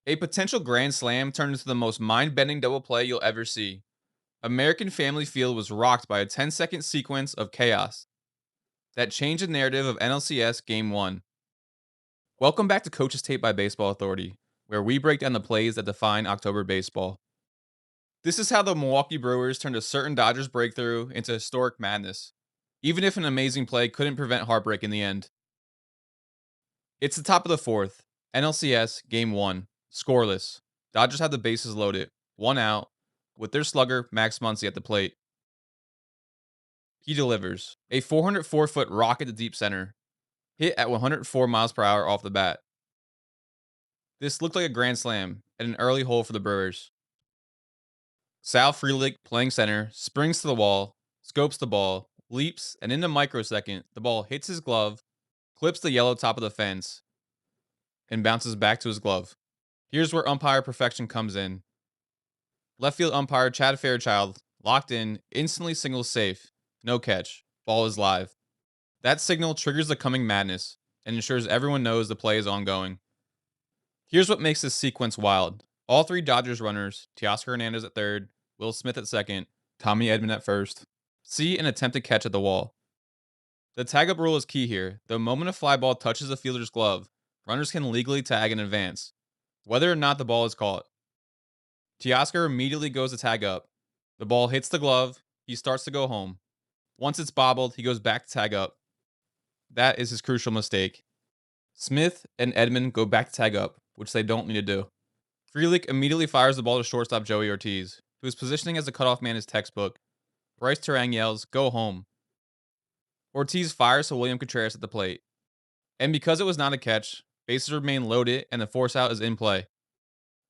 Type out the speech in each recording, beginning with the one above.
A potential grand slam turned into the most mind-bending double play you'll ever see. American Family Field was rocked by a 10-second sequence of chaos that changed the narrative of NLCS Game 1. Welcome back to Coach's Tape by Baseball Authority, where we break down the plays that define October baseball. This is how the Milwaukee Brewers turned a certain Dodgers breakthrough into historic madness, even if an amazing play couldn't prevent heartbreak in the end. It's the top of the fourth, NLCS Game 1, scoreless. Dodgers have the bases loaded, 1 out, with their slugger Max Muncy at the plate. He delivers a 404-foot rocket to deep center, hit at 104 miles per hour off the bat. This looked like a grand slam and an early hole for the Brewers. Sal Frelick, playing center, springs to the wall, scopes the ball, leaps, and in a microsecond, the ball hits his glove, clips the yellow top of the fence, and bounces back to his glove. Here's where umpire perfection comes in. Left field umpire Chad Fairchild, locked in, instantly signals safe. No catch. Ball is live. That signal triggers the coming madness and ensures everyone knows the play is ongoing. Here's what makes this sequence wild. All three Dodgers runners, Teoscar Hernández at third, Will Smith at second, Tommy Edman at first, see an attempted catch at the wall. The tag-up rule is key here. The moment a fly ball touches the fielder's glove, runners can legally tag in advance, whether or not the ball is caught. Teoscar immediately goes to tag up. The ball hits the glove, he starts to go home. Once it's bobbled, he goes back to tag up. That is his crucial mistake. Smith and Edman go back to tag up, which they don't need to do. Frelick immediately fires the ball to shortstop Joey Ortiz, whose positioning as a cutoff man is textbook. Bryce Terang yells, "Go home." Ortiz fires to William Contreras at the plate. And because it was not a catch, bases remain loaded and the force out is in play.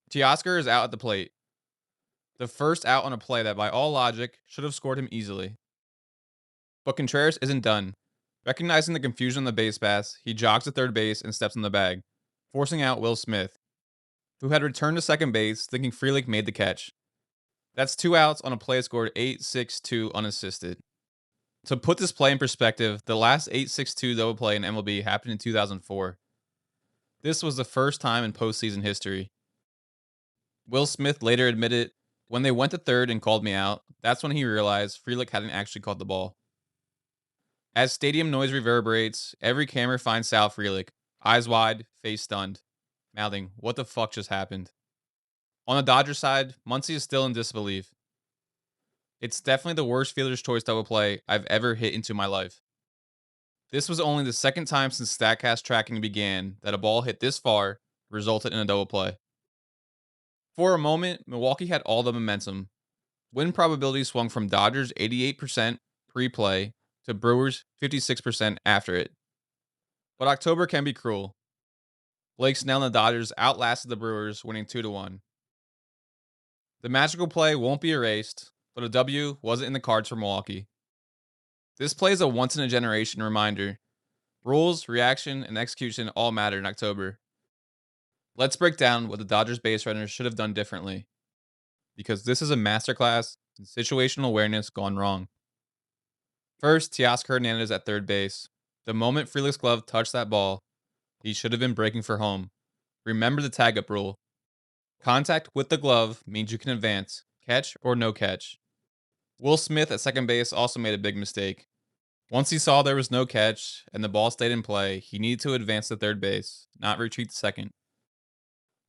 Teoscar is out at the plate. The first out on a play that by all logic should have scored him easily. But Contreras isn't done. Recognizing the confusion on the base pass, he jogs to third base and steps on the bag, forcing out Will Smith, who had returned to second base thinking Frelick made the catch. That's 2 outs on a play scored 8-6-2 unassisted. To put this play in perspective, the last 8-6-2 double play in MLB happened in 2004. This was the first time in postseason history. Will Smith later admitted, "When they went to third and called me out, that's when he realized Frelick hadn't actually caught the ball." As stadium noise reverberates, every camera finds Sal Frelick, eyes wide, face stunned, mouthing, "What the fuck just happened?" On the Dodgers side, Muncy is still in disbelief. It's definitely the worst fielder's choice double play I've ever hit into my life. This was only the second time since StatCast tracking began that a ball hit this far resulted in a double play. For a moment, Milwaukee had all the momentum. Win probability swung from Dodgers 88% pre-play to Brewers 56% after it. But October can be cruel. Blake Snell and the Dodgers outlasted the Brewers, winning 2-1. The magical play won't be erased, but a W wasn't in the cards for Milwaukee. This play is a once-in-a-generation reminder. Rules, reaction, and execution all matter in October. Let's break down what the Dodgers base runners should have done differently, because this is a masterclass in situational awareness gone wrong. First, Teoscar Hernández at third base. The moment Frelick's glove touched that ball, he should have been breaking for home. Remember the tag-up rule. Contact with the glove means you can advance, catch or no catch. Will Smith at second base also made a big mistake. Once he saw there was no catch and the ball stayed in play, he needed to advance to third base, not retreat to second.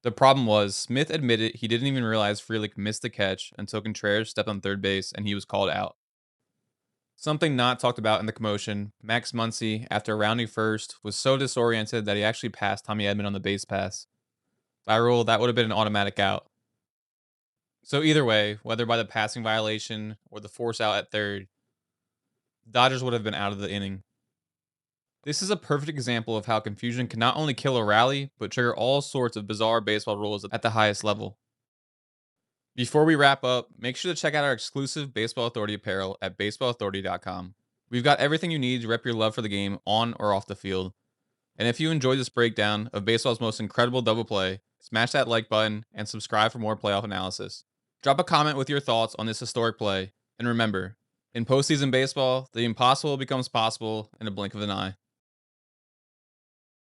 The problem was, Smith admitted he didn't even realize Frelick missed the catch until Contreras stepped on third base and he was called out. Something not talked about in the commotion, Max Muncy, after rounding first, was so disoriented that he actually passed Tommy Edman on the base pass. By rule, that would have been an automatic out. So either way, whether by the passing violation or the force out at third, the Dodgers would have been out of the inning. This is a perfect example of how confusion can not only kill a rally, but trigger all sorts of bizarre baseball rules at the highest level. Before we wrap up, make sure to check out our exclusive Baseball Authority apparel at baseballauthority.com. We've got everything you need to rep your love for the game on or off the field. And if you enjoyed this breakdown of baseball's most incredible double play, smash that like button and subscribe for more playoff analysis. Drop a comment with your thoughts on this historic play. And remember, in postseason baseball, the impossible becomes possible in a blink of an eye.